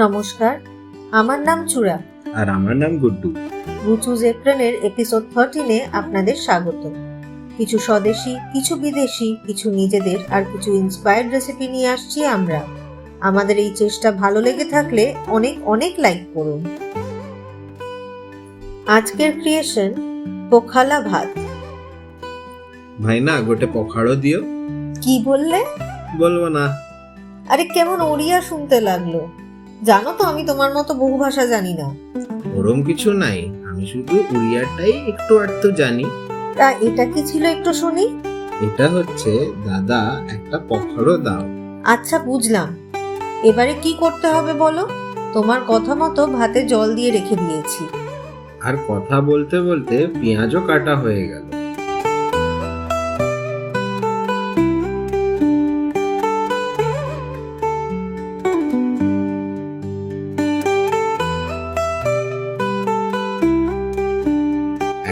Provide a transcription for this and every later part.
নমস্কার, আমার নাম চূড়া আর আমার নাম গুড্ডু। গুচুজ এপ্রেনের এপিসোড 13-এ আপনাদের স্বাগত। কিছু স্বদেশি, কিছু বিদেশি, কিছু নিজেদের আর কিছু ইন্সপায়ার্ড রেসিপি নিয়ে আসছি আমরা। আমাদের এই চেষ্টা ভালো লেগে থাকলে অনেক অনেক লাইক করুন। আজকের ক্রিয়েশন পোখালা ভাত। ভাই না গোটে পখাড়ো দিও। কি বললে? বলবো না। আরে কেমন ওড়িয়া শুনতে লাগলো। জানো তো আমি তোমার মতো বহু ভাষা জানি না। ওরম কিছু নাই, আমি শুধু উড়িয়াটাই একটু আধটু জানি। তা এটা কি ছিল একটু শুনি। এটা হচ্ছে দাদা একটা পখাড়ো দাও। আচ্ছা বুঝলাম, এবারে কি করতে হবে বলো। তোমার কথা মতো ভাতে জল দিয়ে রেখে দিয়েছি। আর কথা বলতে বলতে পেঁয়াজও কাটা হয়ে গেল।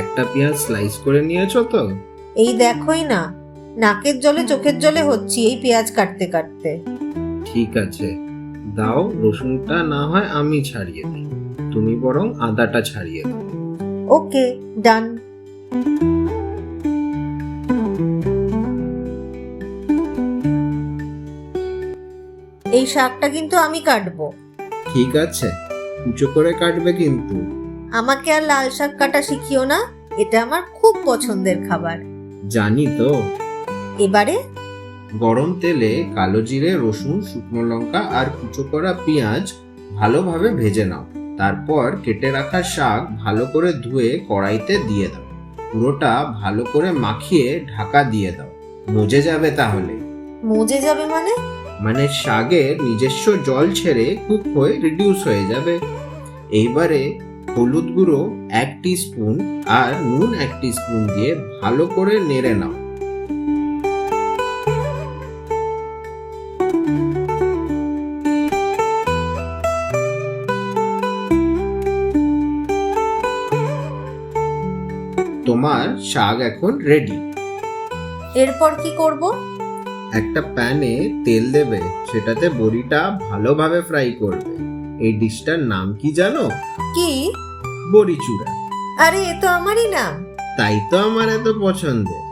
একটা পেঁয়াজ স্লাইস করে নিয়েছো তো? এই দেখোই না, নাকের জলে চোখের জলে হচ্ছি এই পেঁয়াজ কাটতে কাটতে। ঠিক আছে, দাও রসুনটা না হয় আমি ছাড়িয়ে দিই, তুমি বরং আদাটা ছাড়িয়ে দাও। ওকে, ডান। এই শাকটা কিন্তু আমি কাটবো। ঠিক আছে, কুচো করে কাটবে কিন্তু। আমাকে আর লাল শাক কাটা শিখিও না, এটা আমার খুব পছন্দের খাবার। জানি তো। এবারে গরম তেলে কালো জিরে, রসুন, শুকনো লঙ্কা আর কুচো করা পেঁয়াজ ভালোভাবে ভেজে নাও। তারপর কেটে রাখা শাক ভালো করে ধুয়ে কড়াইতে দিয়ে দাও। পুরোটা ভালো করে মাখিয়ে ঢাকা দিয়ে দাও। মজে যাবে তাহলে। মজে যাবে মানে? মানে শাকের নিজস্ব জল ছেড়ে কুক হয়ে রিডিউস হয়ে যাবে। এইবারে হলুদ গুঁড়ো 1 টিস্পুন আর নুন 1 টিস্পুন দিয়ে ভালো করে নেড়ে নাও। তোমার শাক এখন রেডি। এরপর কি করব? একটা প্যানে তেল দেবে, সেটাতে বড়িটা ভালোভাবে ফ্রাই করবে। এই ডিশটার নাম কি জানো? কি? বড়ি চূড়া। আরে এ তো আমারই নাম। তাই তো আমার এত পছন্দের।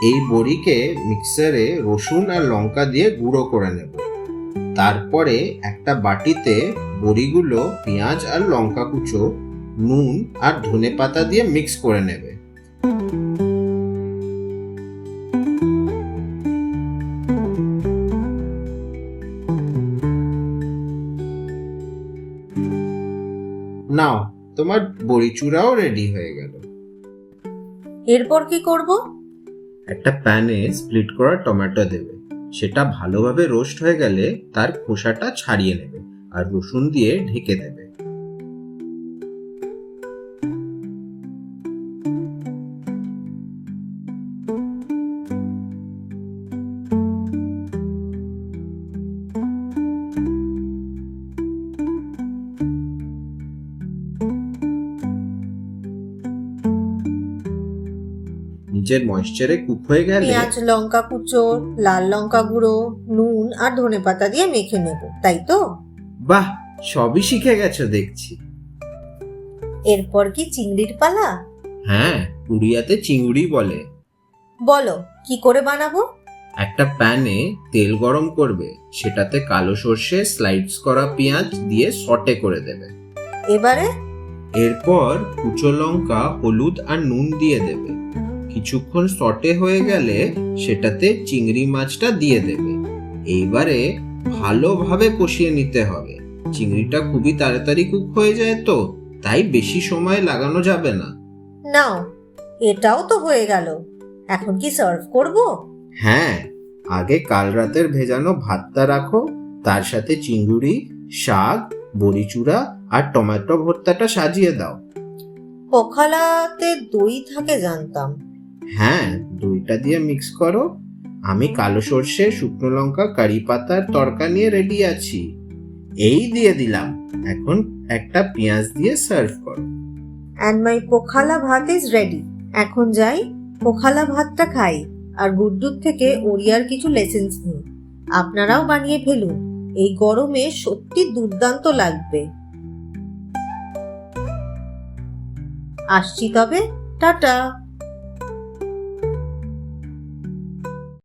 এই বড়িকে মিক্সারে রসুন আর লঙ্কা দিয়ে গুঁড়ো করে নেব। তারপরে একটা বাটিতে বড়িগুলো পেঁয়াজ আর লঙ্কা কুচো, নুন আর ধনেপাতা দিয়ে মিক্স করে নেবে। নাও, তোমার বড়ি চূড়াও রেডি হয়ে গেল। এরপর কি করব? একটা প্যানে স্প্লিট করা টমেটো দেবে। সেটা ভালোভাবে রোস্ট হয়ে গেলে তার খোসাটা ছাড়িয়ে নেবে আর রসুন দিয়ে ঢেকে দেবে। নিজের ময়েশ্চারে কুক হয়ে গেলে পেঁয়াজ, লঙ্কা কুচো, লাল লঙ্কা গুঁড়ো, নুন আর ধনেপাতা দিয়ে মেখে নেব, তাই তো? বাহ, সবই শিখে গেছো দেখছি। এরপর কি চিংড়ির পালা? হ্যাঁ, উড়িয়াতে চিংড়ি বলে। বলো কি করে বানাবো? একটা প্যানে তেল গরম করবে, সেটাতে কালো সর্ষে, স্লাইস করা পেঁয়াজ দিয়ে সটে করে দেবে। এবারে এরপর কুচো লঙ্কা, হলুদ আর নুন দিয়ে দেবে। কিছুক্ষণ সটে হয়ে গেলে সেটাতে চিংড়ি মাছটা দিয়ে দেবে। এইবারে ভালোভাবে কষিয়ে নিতে হবে। চিংড়িটা খুবই তাড়াতাড়ি কুক হয়ে যায় তো, তাই বেশি সময় লাগানো যাবে না। নাও, এটাও তো হয়ে গেল। এখন কি সার্ভ করব? হ্যাঁ, আগে কাল রাতের ভেজানো ভাতটা রাখো, তার সাথে চিংড়ি, শাক, বড়িচূড়া আর টমেটো ভর্তাটা সাজিয়ে দাও। পোখালাতে দই থাকে জানতাম। হ্যাঁ, দইটা দিয়ে মিক্স করো। আমি কালো সর্ষে, শুকনো লঙ্কা, কারি পাতার তরকা নিয়ে রেডি আছি। এই দিয়ে দিলাম। এখন একটা পেঁয়াজ দিয়ে সার্ভ করো। And my পোখালা ভাত is ready. এখন যাই, পোখালা ভাতটা খাই আর গুড্ডুর থেকে ওড়িয়ার কিছু লেসেন্স নিই। আপনারাও বানিয়ে ফেলুন, এই গরমে সত্যি দুর্দান্ত লাগবে। আসছি তবে, টাটা।